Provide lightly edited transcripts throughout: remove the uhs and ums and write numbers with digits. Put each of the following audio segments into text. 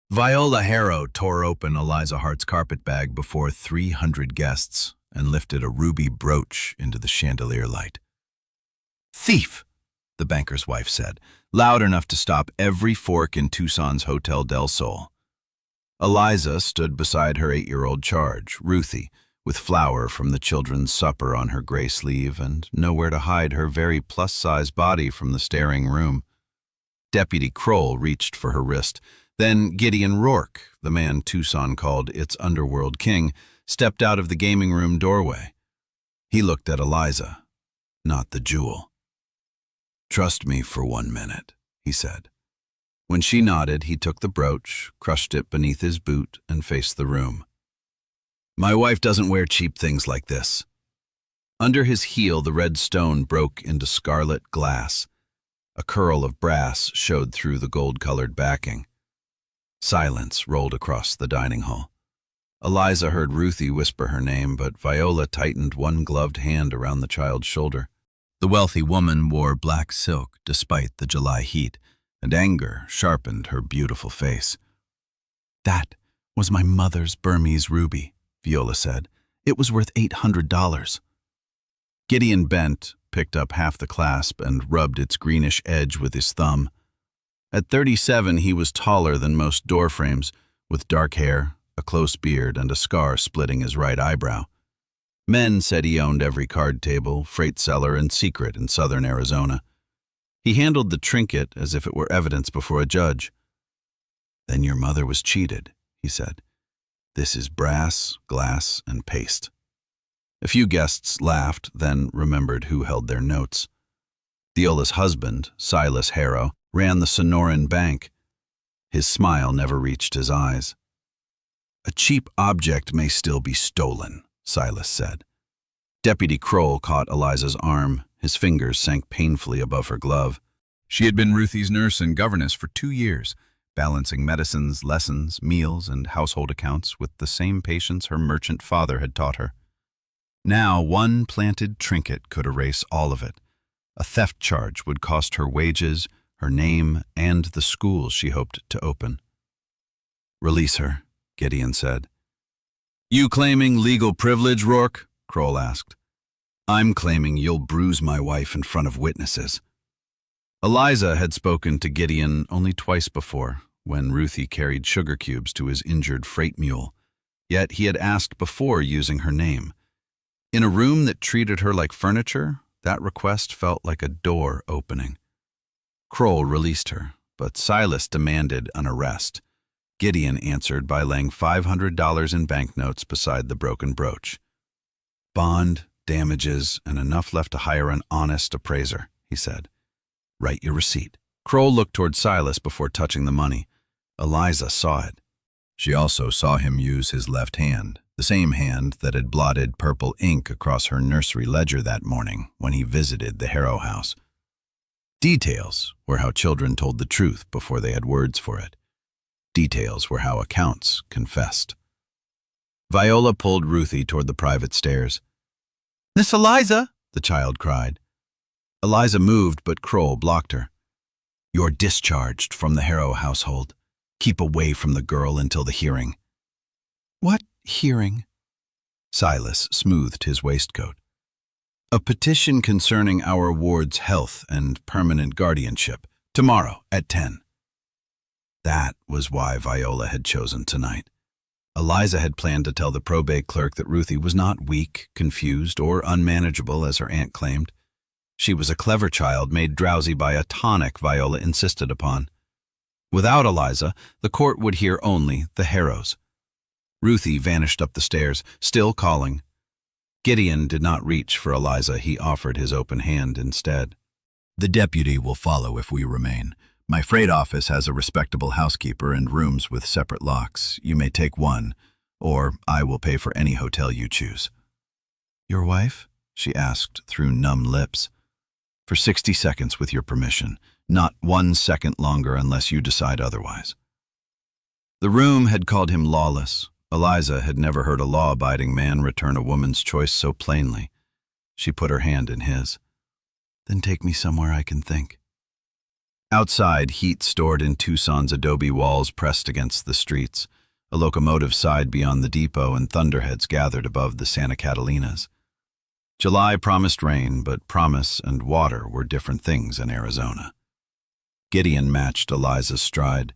Viola Harrow tore open Eliza Hart's carpet bag before 300 guests and lifted a ruby brooch into the chandelier light. "Thief!" the banker's wife said, loud enough to stop every fork in Tucson's Hotel del Sol. Eliza stood beside her 8-year-old charge, Ruthie, with flour from the children's supper on her gray sleeve and nowhere to hide her very plus-size body from the staring room. Deputy Kroll reached for her wrist. Then Gideon Rourke, the man Tucson called its Underworld king, stepped out of the gaming room doorway. He looked at Eliza, not the jewel. "Trust me for 1 minute," he said. When she nodded, he took the brooch, crushed it beneath his boot, and faced the room. "My wife doesn't wear cheap things like this." Under his heel, the red stone broke into scarlet glass. A curl of brass showed through the gold-colored backing. Silence rolled across the dining hall. Eliza heard Ruthie whisper her name, but Viola tightened one gloved hand around the child's shoulder. The wealthy woman wore black silk despite the July heat, and anger sharpened her beautiful face. "That was my mother's Burmese ruby," Viola said. "It was worth $800. Gideon bent, picked up half the clasp, and rubbed its greenish edge with his thumb. At 37, he was taller than most doorframes, with dark hair, a close beard, and a scar splitting his right eyebrow. Men said he owned every card table, freight cellar, and secret in southern Arizona. He handled the trinket as if it were evidence before a judge. "Then your mother was cheated," he said. "This is brass, glass, and paste." A few guests laughed, then remembered who held their notes. Viola's husband, Silas Harrow, ran the Sonoran Bank. His smile never reached his eyes. "A cheap object may still be stolen," Silas said. Deputy Kroll caught Eliza's arm. His fingers sank painfully above her glove. She had been Ruthie's nurse and governess for 2 years, balancing medicines, lessons, meals, and household accounts with the same patience her merchant father had taught her. Now, one planted trinket could erase all of it. A theft charge would cost her wages, her name, and the school she hoped to open. "Release her," Gideon said. "You claiming legal privilege, Rourke?" Kroll asked. "I'm claiming you'll bruise my wife in front of witnesses." Eliza had spoken to Gideon only twice before, when Ruthie carried sugar cubes to his injured freight mule. Yet he had asked before using her name. In a room that treated her like furniture, that request felt like a door opening. Kroll released her, but Silas demanded an arrest. Gideon answered by laying $500 in banknotes beside the broken brooch. "Bond, damages, and enough left to hire an honest appraiser," he said. "Write your receipt." Kroll looked toward Silas before touching the money. Eliza saw it. She also saw him use his left hand, the same hand that had blotted purple ink across her nursery ledger that morning when he visited the Harrow house. Details were how children told the truth before they had words for it. Details were how accounts confessed. Viola pulled Ruthie toward the private stairs. "Miss Eliza!" the child cried. Eliza moved, but Kroll blocked her. "You're discharged from the Harrow household. Keep away from the girl until the hearing." "What hearing?" Silas smoothed his waistcoat. "A petition concerning our ward's health and permanent guardianship, tomorrow at 10. That was why Viola had chosen tonight. Eliza had planned to tell the probate clerk that Ruthie was not weak, confused, or unmanageable as her aunt claimed. She was a clever child made drowsy by a tonic Viola insisted upon. Without Eliza, the court would hear only the Harrows. Ruthie vanished up the stairs, still calling. Gideon did not reach for Eliza. He offered his open hand instead. "The deputy will follow if we remain. My freight office has a respectable housekeeper and rooms with separate locks. You may take one, or I will pay for any hotel you choose." "Your wife?" she asked through numb lips. "For 60 seconds with your permission. Not 1 second longer unless you decide otherwise." The room had called him lawless. Eliza had never heard a law-abiding man return a woman's choice so plainly. She put her hand in his. "Then take me somewhere I can think." Outside, heat stored in Tucson's adobe walls pressed against the streets. A locomotive sighed beyond the depot, and thunderheads gathered above the Santa Catalinas. July promised rain, but promise and water were different things in Arizona. Gideon matched Eliza's stride.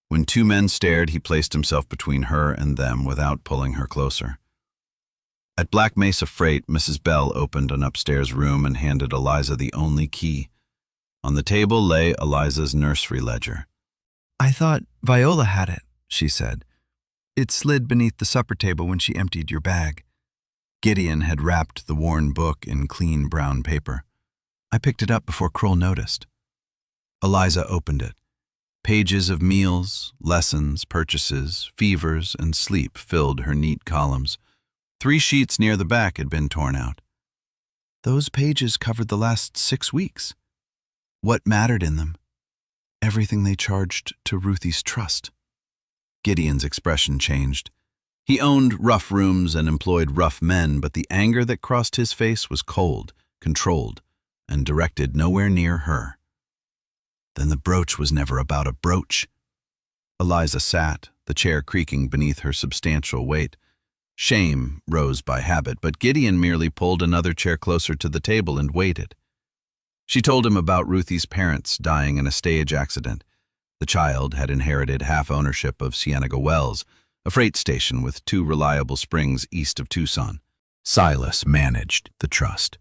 When two men stared, he placed himself between her and them without pulling her closer. At Black Mesa Freight, Mrs. Bell opened an upstairs room and handed Eliza the only key. On the table lay Eliza's nursery ledger. "I thought Viola had it," she said. "It slid beneath the supper table when she emptied your bag." Gideon had wrapped the worn book in clean brown paper. "I picked it up before Kroll noticed." Eliza opened it. Pages of meals, lessons, purchases, fevers, and sleep filled her neat columns. 3 sheets near the back had been torn out. Those pages covered the last 6 weeks. What mattered in them? Everything they charged to Ruthie's trust. Gideon's expression changed. He owned rough rooms and employed rough men, but the anger that crossed his face was cold, controlled, and directed nowhere near her. Then the brooch was never about a brooch. Eliza sat, the chair creaking beneath her substantial weight. Shame rose by habit, but Gideon merely pulled another chair closer to the table and waited. She told him about Ruthie's parents dying in a stage accident. The child had inherited half ownership of Cienega Wells, a freight station with 2 reliable springs east of Tucson. Silas managed the trust.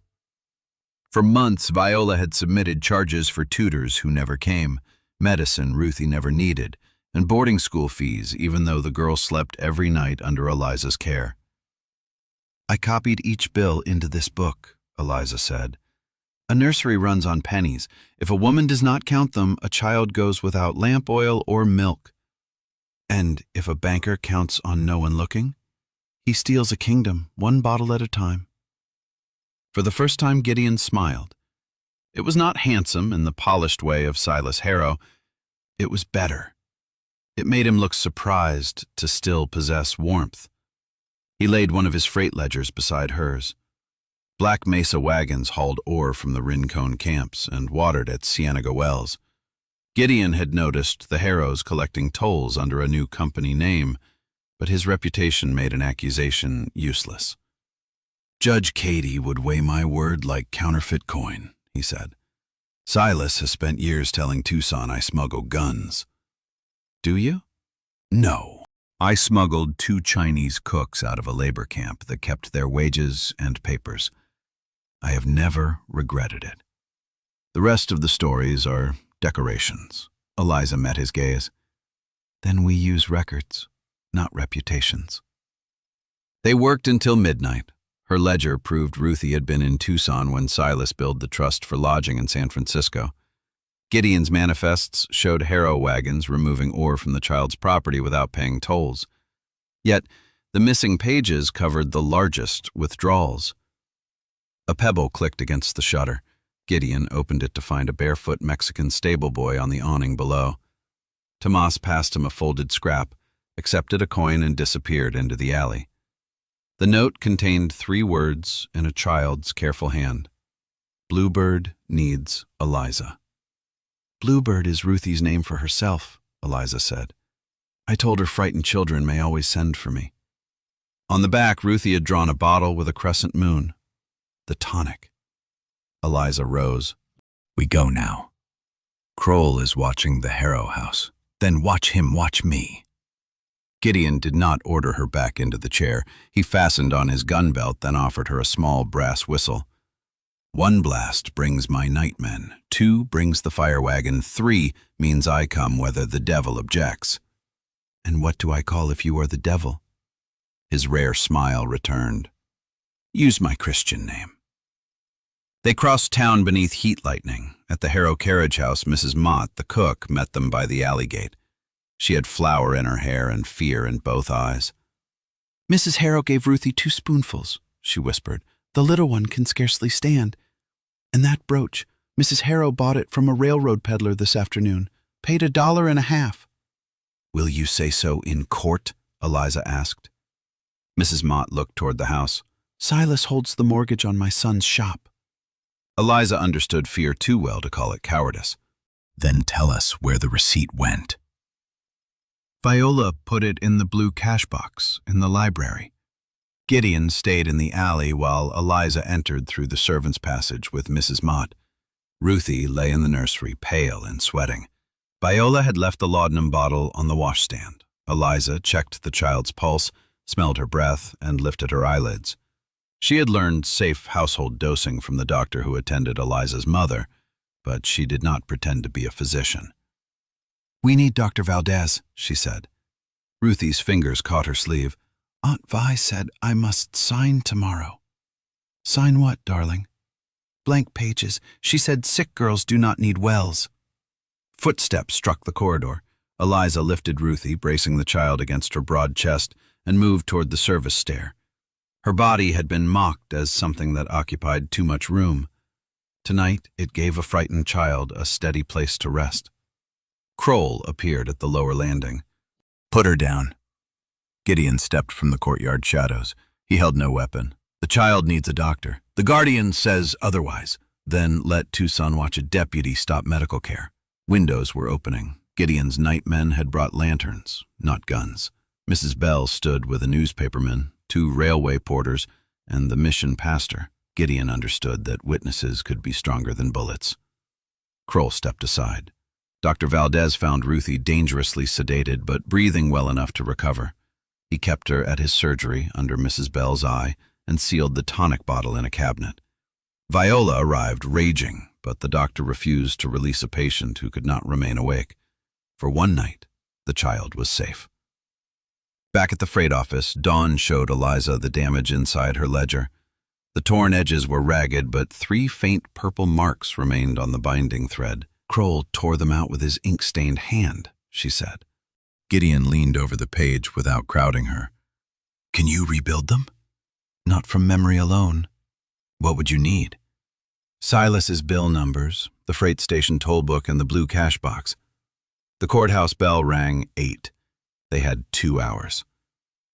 For months, Viola had submitted charges for tutors who never came, medicine Ruthie never needed, and boarding school fees, even though the girl slept every night under Eliza's care. "I copied each bill into this book," Eliza said. "A nursery runs on pennies. If a woman does not count them, a child goes without lamp oil or milk. And if a banker counts on no one looking, he steals a kingdom, 1 bottle at a time." For the first time, Gideon smiled. It was not handsome in the polished way of Silas Harrow. It was better. It made him look surprised to still possess warmth. He laid one of his freight ledgers beside hers. Black Mesa wagons hauled ore from the Rincon camps and watered at Cienega Wells. Gideon had noticed the Harrows collecting tolls under a new company name, but his reputation made an accusation useless. "Judge Cady would weigh my word like counterfeit coin," he said. "Silas has spent years telling Tucson I smuggle guns." "Do you?" "No. I smuggled 2 Chinese cooks out of a labor camp that kept their wages and papers. I have never regretted it. The rest of the stories are decorations." Eliza met his gaze. "Then we use records, not reputations." They worked until midnight. Her ledger proved Ruthie had been in Tucson when Silas billed the trust for lodging in San Francisco. Gideon's manifests showed harrow wagons removing ore from the child's property without paying tolls. Yet, the missing pages covered the largest withdrawals. A pebble clicked against the shutter. Gideon opened it to find a barefoot Mexican stable boy on the awning below. Tomas passed him a folded scrap, accepted a coin, and disappeared into the alley. The note contained 3 words in a child's careful hand. "Bluebird needs Eliza." "Bluebird is Ruthie's name for herself," Eliza said. "I told her frightened children may always send for me." On the back, Ruthie had drawn a bottle with a crescent moon. The tonic. Eliza rose. "We go now. Kroll is watching the Harrow house. Then watch him watch me." Gideon did not order her back into the chair. He fastened on his gun belt, then offered her a small brass whistle. 1 blast brings my nightmen, 2 brings the fire wagon, 3 means I come whether the devil objects. "And what do I call if you are the devil?" His rare smile returned. "Use my Christian name." They crossed town beneath heat lightning. At the Harrow carriage house, Mrs. Mott, the cook, met them by the alley gate. She had flour in her hair and fear in both eyes. "Mrs. Harrow gave Ruthie 2 spoonfuls, she whispered. "The little one can scarcely stand. And that brooch, Mrs. Harrow bought it from a railroad peddler this afternoon, paid $1.50. "Will you say so in court?" Eliza asked. Mrs. Mott looked toward the house. "Silas holds the mortgage on my son's shop." Eliza understood fear too well to call it cowardice. Then tell us where the receipt went. Viola put it in the blue cash box in the library. Gideon stayed in the alley while Eliza entered through the servants' passage with Mrs. Mott. Ruthie lay in the nursery, pale and sweating. Viola had left the laudanum bottle on the washstand. Eliza checked the child's pulse, smelled her breath, and lifted her eyelids. She had learned safe household dosing from the doctor who attended Eliza's mother, but she did not pretend to be a physician. "We need Dr. Valdez," she said. Ruthie's fingers caught her sleeve. "Aunt Vi said I must sign tomorrow." "Sign what, darling?" "Blank pages. She said sick girls do not need wells." Footsteps struck the corridor. Eliza lifted Ruthie, bracing the child against her broad chest, and moved toward the service stair. Her body had been mocked as something that occupied too much room. Tonight, it gave a frightened child a steady place to rest. Kroll appeared at the lower landing. Put her down. Gideon stepped from the courtyard shadows. He held no weapon. The child needs a doctor. The guardian says otherwise. Then let Tucson watch a deputy stop medical care. Windows were opening. Gideon's nightmen had brought lanterns, not guns. Mrs. Bell stood with a newspaperman, 2 railway porters, and the mission pastor. Gideon understood that witnesses could be stronger than bullets. Kroll stepped aside. Dr. Valdez found Ruthie dangerously sedated but breathing well enough to recover. He kept her at his surgery under Mrs. Bell's eye and sealed the tonic bottle in a cabinet. Viola arrived raging, but the doctor refused to release a patient who could not remain awake. For one night, the child was safe. Back at the freight office, Dawn showed Eliza the damage inside her ledger. The torn edges were ragged, but 3 faint purple marks remained on the binding thread. Kroll tore them out with his ink-stained hand, she said. Gideon leaned over the page without crowding her. "Can you rebuild them?" "Not from memory alone." "What would you need?" "Silas's bill numbers, the freight station toll book, and the blue cash box." The courthouse bell rang 8. They had 2 hours.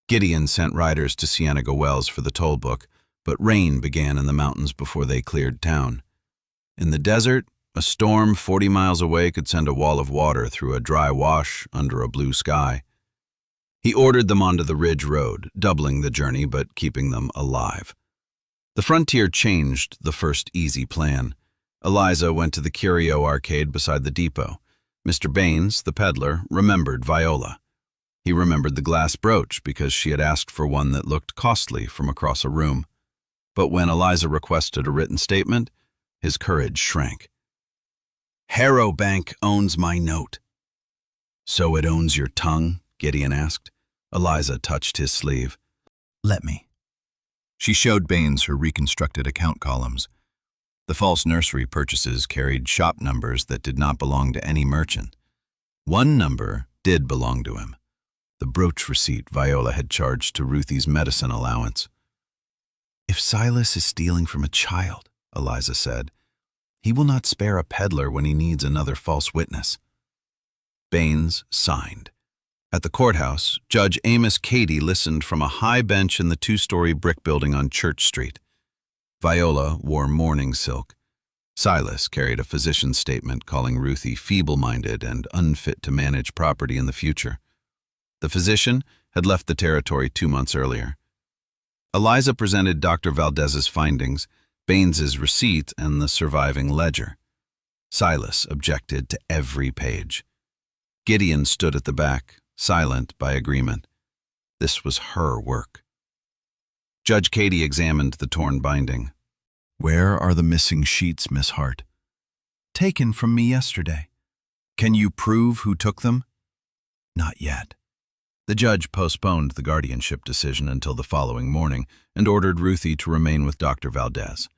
Gideon sent riders to Cienega Wells for the toll book, but rain began in the mountains before they cleared town. In the desert, a storm 40 miles away could send a wall of water through a dry wash under a blue sky. He ordered them onto the Ridge Road, doubling the journey but keeping them alive. The frontier changed the first easy plan. Eliza went to the Curio arcade beside the depot. Mr. Baines, the peddler, remembered Viola. He remembered the glass brooch because she had asked for one that looked costly from across a room. But when Eliza requested a written statement, his courage shrank. "Harrow Bank owns my note." "So it owns your tongue?" Gideon asked. Eliza touched his sleeve. "Let me." She showed Baines her reconstructed account columns. The false nursery purchases carried shop numbers that did not belong to any merchant. One number did belong to him. The brooch receipt Viola had charged to Ruthie's medicine allowance. "If Silas is stealing from a child," Eliza said, "he will not spare a peddler when he needs another false witness." Baines signed. At the courthouse, Judge Amos Cady listened from a high bench in the 2-story brick building on Church Street. Viola wore mourning silk. Silas carried a physician's statement calling Ruthie feeble-minded and unfit to manage property in the future. The physician had left the territory 2 months earlier. Eliza presented Dr. Valdez's findings, Baines's receipt, and the surviving ledger. Silas objected to every page. Gideon stood at the back, silent by agreement. This was her work. Judge Cady examined the torn binding. "Where are the missing sheets, Miss Hart?" "Taken from me yesterday." "Can you prove who took them?" "Not yet." The judge postponed the guardianship decision until the following morning and ordered Ruthie to remain with Dr. Valdez.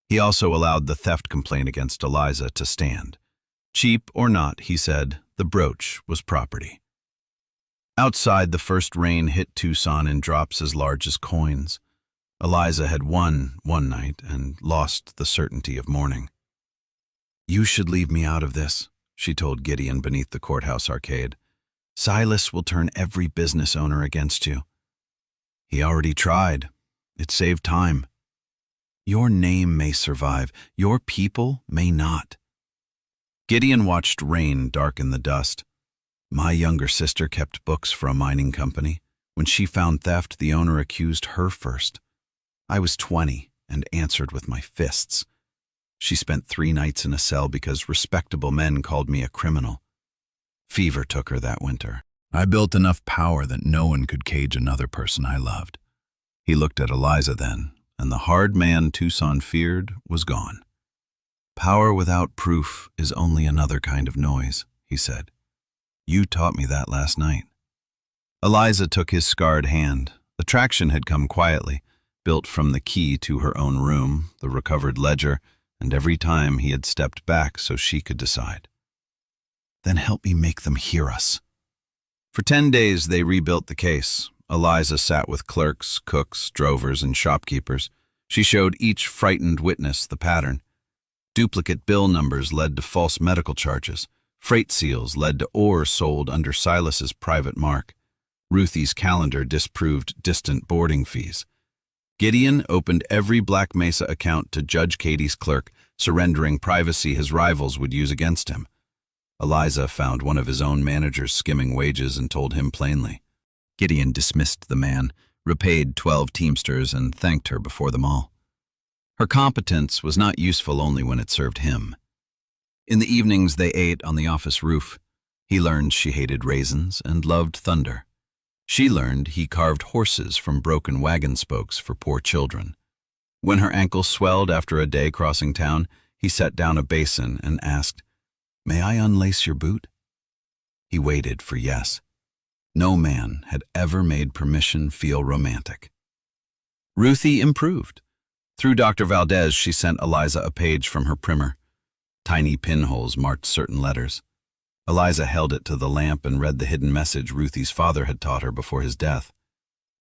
He also allowed the theft complaint against Eliza to stand. Cheap or not, he said, the brooch was property. Outside, the first rain hit Tucson in drops as large as coins. Eliza had won one night and lost the certainty of morning. "You should leave me out of this," she told Gideon beneath the courthouse arcade. "Silas will turn every business owner against you." "He already tried. It saved time." "Your name may survive. Your people may not." Gideon watched rain darken the dust. My younger sister kept books for a mining company. When she found theft, the owner accused her first. I was 20 and answered with my fists. She spent 3 nights in a cell because respectable men called me a criminal. Fever took her that winter. I built enough power that no one could cage another person I loved. He looked at Eliza then, and the hard man Tucson feared was gone. Power without proof is only another kind of noise, he said. You taught me that last night. Eliza took his scarred hand. Attraction had come quietly, built from the key to her own room, the recovered ledger, and every time he had stepped back so she could decide. Then help me make them hear us. For 10 days they rebuilt the case. Eliza sat with clerks, cooks, drovers, and shopkeepers. She showed each frightened witness the pattern. Duplicate bill numbers led to false medical charges. Freight seals led to ore sold under Silas's private mark. Ruthie's calendar disproved distant boarding fees. Gideon opened every Black Mesa account to Judge Katie's clerk, surrendering privacy his rivals would use against him. Eliza found one of his own managers skimming wages and told him plainly. Gideon dismissed the man, repaid 12 teamsters, and thanked her before them all. Her competence was not useful only when it served him. In the evenings they ate on the office roof. He learned she hated raisins and loved thunder. She learned he carved horses from broken wagon spokes for poor children. When her ankle swelled after a day crossing town, he set down a basin and asked, "May I unlace your boot?" He waited for yes. No man had ever made permission feel romantic. Ruthie improved. Through Dr. Valdez, she sent Eliza a page from her primer. Tiny pinholes marked certain letters. Eliza held it to the lamp and read the hidden message Ruthie's father had taught her before his death.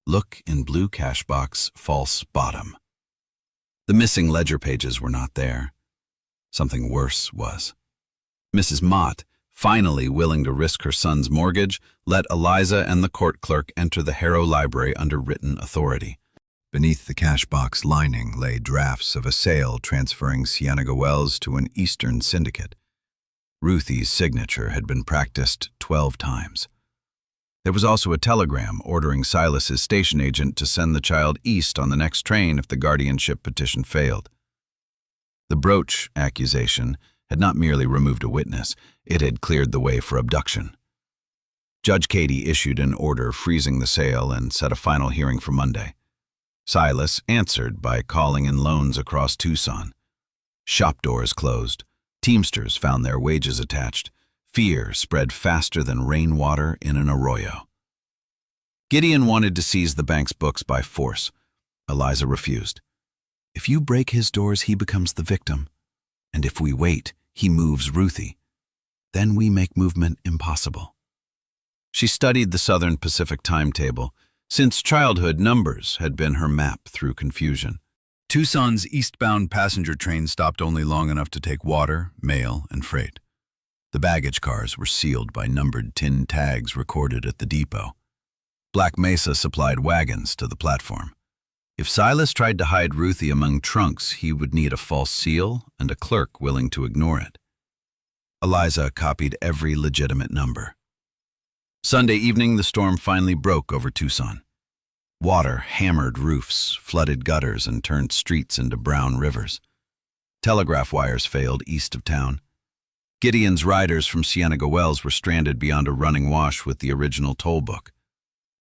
Look in blue cash box, false bottom. The missing ledger pages were not there. Something worse was. Mrs. Mott, finally willing to risk her son's mortgage, let Eliza and the court clerk enter the Harrow Library under written authority. Beneath the cash box lining lay drafts of a sale transferring Cienega Wells to an Eastern syndicate. Ruthie's signature had been practiced 12 times. There was also a telegram ordering Silas's station agent to send the child east on the next train if the guardianship petition failed. The Brooch accusation had not merely removed a witness, it had cleared the way for abduction. Judge Katie issued an order freezing the sale and set a final hearing for Monday. Silas answered by calling in loans across Tucson. Shop doors closed. Teamsters found their wages attached. Fear spread faster than rainwater in an arroyo. Gideon wanted to seize the bank's books by force. Eliza refused. If you break his doors, he becomes the victim. And if we wait, he moves Ruthie. Then we make movement impossible. She studied the Southern Pacific timetable. Since childhood, numbers had been her map through confusion. Tucson's eastbound passenger train stopped only long enough to take water, mail, and freight. The baggage cars were sealed by numbered tin tags recorded at the depot. Black Mesa supplied wagons to the platform. If Silas tried to hide Ruthie among trunks, he would need a false seal and a clerk willing to ignore it. Eliza copied every legitimate number. Sunday evening, the storm finally broke over Tucson. Water hammered roofs, flooded gutters, and turned streets into brown rivers. Telegraph wires failed east of town. Gideon's riders from Cienega Wells were stranded beyond a running wash with the original toll book.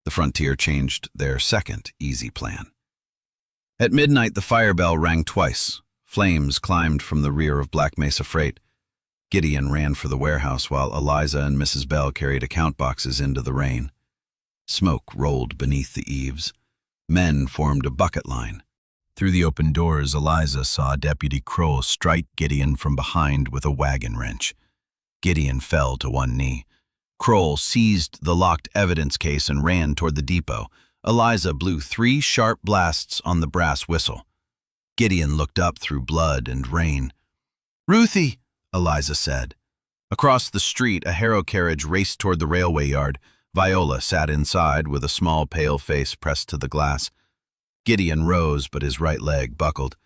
The Frontier changed their second easy plan. At midnight, the fire bell rang twice. Flames climbed from the rear of Black Mesa Freight. Gideon ran for the warehouse while Eliza and Mrs. Bell carried account boxes into the rain. Smoke rolled beneath the eaves. Men formed a bucket line. Through the open doors, Eliza saw Deputy Kroll strike Gideon from behind with a wagon wrench. Gideon fell to one knee. Kroll seized the locked evidence case and ran toward the depot. Eliza blew 3 sharp blasts on the brass whistle. Gideon looked up through blood and rain. "Ruthie," Eliza said. Across the street, a Harrow carriage raced toward the railway yard. Viola sat inside with a small pale face pressed to the glass. Gideon rose, but his right leg buckled.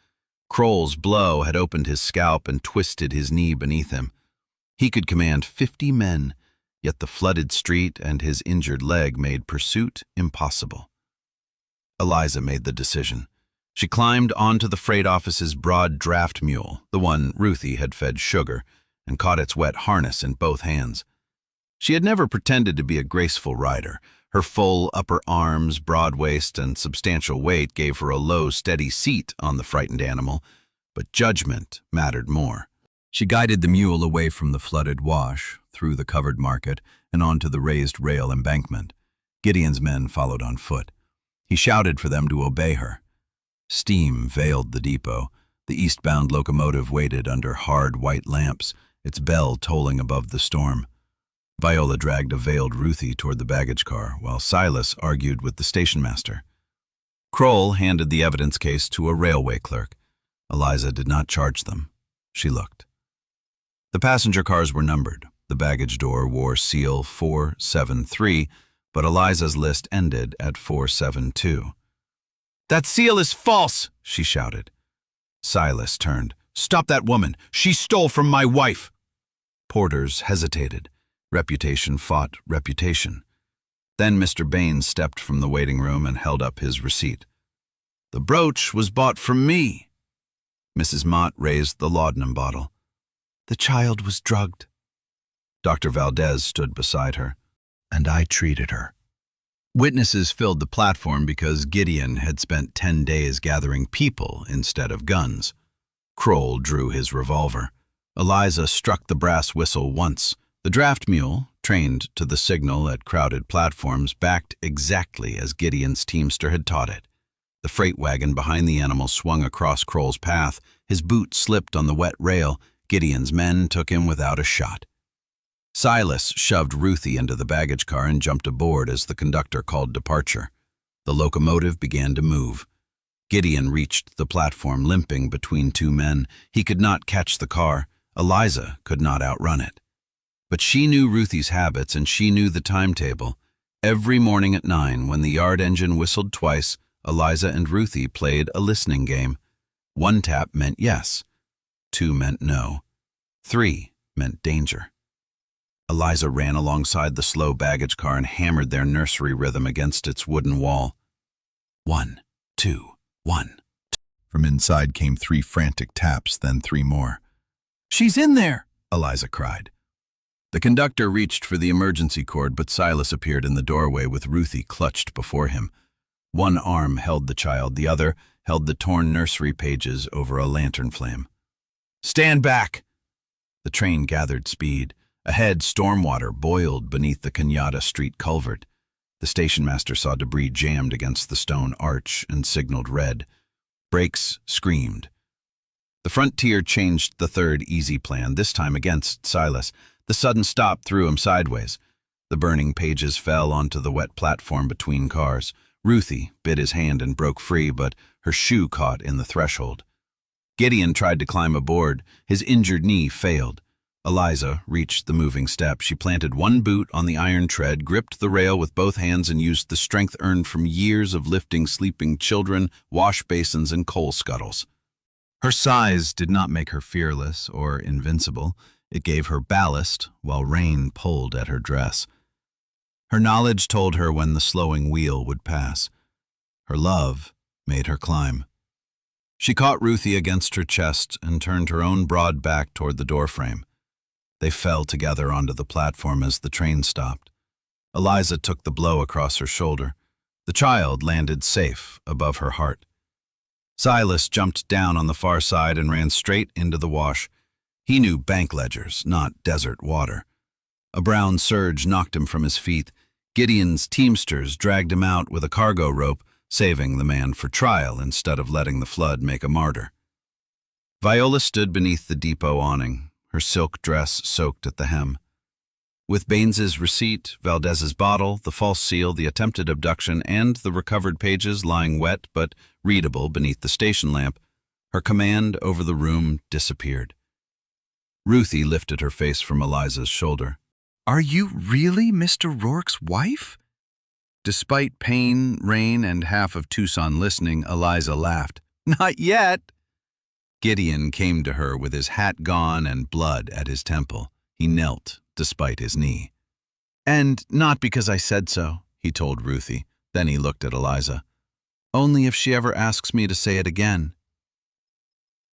Kroll's blow had opened his scalp and twisted his knee beneath him. He could command 50 men, yet the flooded street and his injured leg made pursuit impossible. Eliza made the decision. She climbed onto the freight office's broad draft mule, the one Ruthie had fed sugar, and caught its wet harness in both hands. She had never pretended to be a graceful rider. Her full upper arms, broad waist, and substantial weight gave her a low, steady seat on the frightened animal, but judgment mattered more. She guided the mule away from the flooded wash, through the covered market, and onto the raised rail embankment. Gideon's men followed on foot. He shouted for them to obey her. Steam veiled the depot. The eastbound locomotive waited under hard white lamps, its bell tolling above the storm. Viola dragged a veiled Ruthie toward the baggage car, while Silas argued with the station master. Kroll handed the evidence case to a railway clerk. Eliza did not charge them. She looked. The passenger cars were numbered. The baggage door wore seal 473, but Eliza's list ended at 472. "That seal is false!" she shouted. Silas turned. "Stop that woman! She stole from my wife!" Porters hesitated. Reputation fought reputation. Then Mr. Baines stepped from the waiting room and held up his receipt. "The brooch was bought from me." Mrs. Mott raised the laudanum bottle. "The child was drugged." Dr. Valdez stood beside her. "And I treated her." Witnesses filled the platform because Gideon had spent 10 days gathering people instead of guns. Kroll drew his revolver. Eliza struck the brass whistle once. The draft mule, trained to the signal at crowded platforms, backed exactly as Gideon's teamster had taught it. The freight wagon behind the animal swung across Kroll's path. His boot slipped on the wet rail. Gideon's men took him without a shot. Silas shoved Ruthie into the baggage car and jumped aboard as the conductor called departure. The locomotive began to move. Gideon reached the platform limping between two men. He could not catch the car. Eliza could not outrun it. But she knew Ruthie's habits, and she knew the timetable. Every morning at 9, when the yard engine whistled twice, Eliza and Ruthie played a listening game. 1 tap meant yes. 2 meant no. 3 meant danger. Eliza ran alongside the slow baggage car and hammered their nursery rhythm against its wooden wall. 1, 2, 1. From inside came 3 frantic taps, then 3 more. "She's in there!" Eliza cried. The conductor reached for the emergency cord, but Silas appeared in the doorway with Ruthie clutched before him. One arm held the child, the other held the torn nursery pages over a lantern flame. "Stand back!" The train gathered speed. Ahead, stormwater boiled beneath the Cañada Street culvert. The station master saw debris jammed against the stone arch and signaled red. Brakes screamed. The Frontier changed the third easy plan, this time against Silas. The sudden stop threw him sideways. The burning pages fell onto the wet platform between cars. Ruthie bit his hand and broke free, but her shoe caught in the threshold. Gideon tried to climb aboard. His injured knee failed. Eliza reached the moving step. She planted one boot on the iron tread, gripped the rail with both hands, and used the strength earned from years of lifting sleeping children, wash basins, and coal scuttles. Her size did not make her fearless or invincible. It gave her ballast while rain pulled at her dress. Her knowledge told her when the slowing wheel would pass. Her love made her climb. She caught Ruthie against her chest and turned her own broad back toward the doorframe. They fell together onto the platform as the train stopped. Eliza took the blow across her shoulder. The child landed safe above her heart. Silas jumped down on the far side and ran straight into the wash. He knew bank ledgers, not desert water. A brown surge knocked him from his feet. Gideon's teamsters dragged him out with a cargo rope, saving the man for trial instead of letting the flood make a martyr. Viola stood beneath the depot awning, her silk dress soaked at the hem. With Baines's receipt, Valdez's bottle, the false seal, the attempted abduction, and the recovered pages lying wet but readable beneath the station lamp, her command over the room disappeared. Ruthie lifted her face from Eliza's shoulder. "Are you really Mr. Rourke's wife?" Despite pain, rain, and half of Tucson listening, Eliza laughed. "Not yet." Gideon came to her with his hat gone and blood at his temple. He knelt, despite his knee. "And not because I said so," he told Ruthie. Then he looked at Eliza. "Only if she ever asks me to say it again."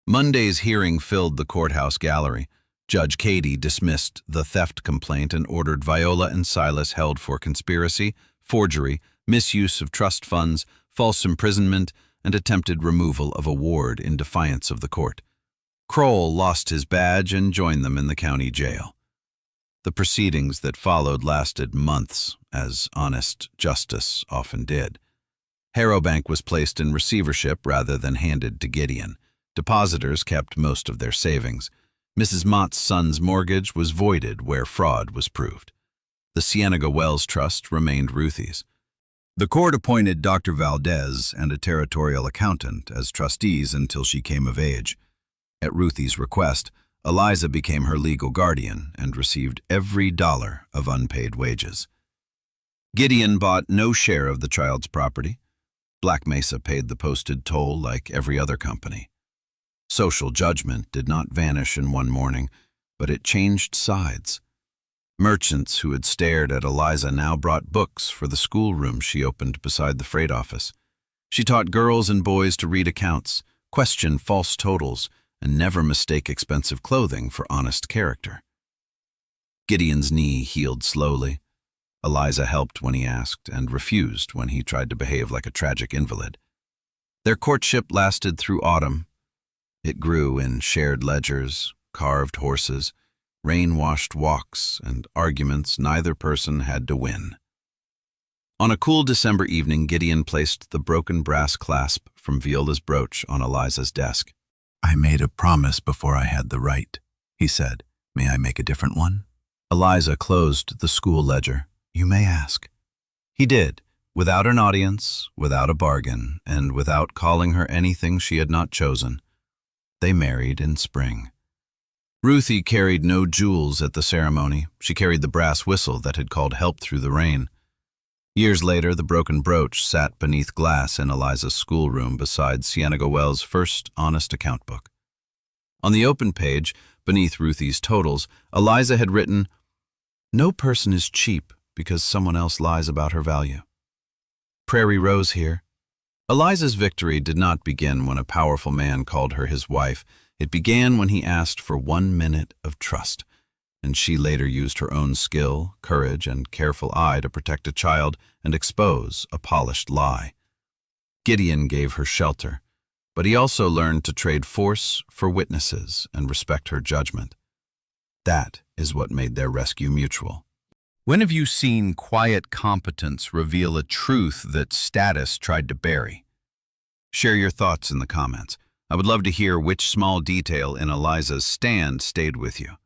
Monday's hearing filled the courthouse gallery. Judge Cady dismissed the theft complaint and ordered Viola and Silas held for conspiracy, forgery, misuse of trust funds, false imprisonment, and attempted removal of a ward in defiance of the court. Kroll lost his badge and joined them in the county jail. The proceedings that followed lasted months, as honest justice often did. Harrowbank was placed in receivership rather than handed to Gideon. Depositors kept most of their savings. Mrs. Mott's son's mortgage was voided where fraud was proved. The Cienega Wells Trust remained Ruthie's. The court appointed Dr. Valdez and a territorial accountant as trustees until she came of age. At Ruthie's request, Eliza became her legal guardian and received every dollar of unpaid wages. Gideon bought no share of the child's property. Black Mesa paid the posted toll like every other company. Social judgment did not vanish in one morning, but it changed sides. Merchants who had stared at Eliza now brought books for the schoolroom she opened beside the freight office. She taught girls and boys to read accounts, question false totals, and never mistake expensive clothing for honest character. Gideon's knee healed slowly. Eliza helped when he asked and refused when he tried to behave like a tragic invalid. Their courtship lasted through autumn. It grew in shared ledgers, carved horses, rain-washed walks, and arguments neither person had to win. On a cool December evening, Gideon placed the broken brass clasp from Viola's brooch on Eliza's desk. "I made a promise before I had the right," he said. "May I make a different one?" Eliza closed the school ledger. "You may ask." He did, without an audience, without a bargain, and without calling her anything she had not chosen. They married in spring. Ruthie carried no jewels at the ceremony. She carried the brass whistle that had called help through the rain. Years later, the broken brooch sat beneath glass in Eliza's schoolroom beside Cienega Wells' first honest account book. On the open page, beneath Ruthie's totals, Eliza had written, "No person is cheap because someone else lies about her value." Prairie Rose here. Eliza's victory did not begin when a powerful man called her his wife. It began when he asked for 1 minute of trust, and she later used her own skill, courage, and careful eye to protect a child and expose a polished lie. Gideon gave her shelter, but he also learned to trade force for witnesses and respect her judgment. That is what made their rescue mutual. When have you seen quiet competence reveal a truth that status tried to bury? Share your thoughts in the comments. I would love to hear which small detail in Eliza's stand stayed with you.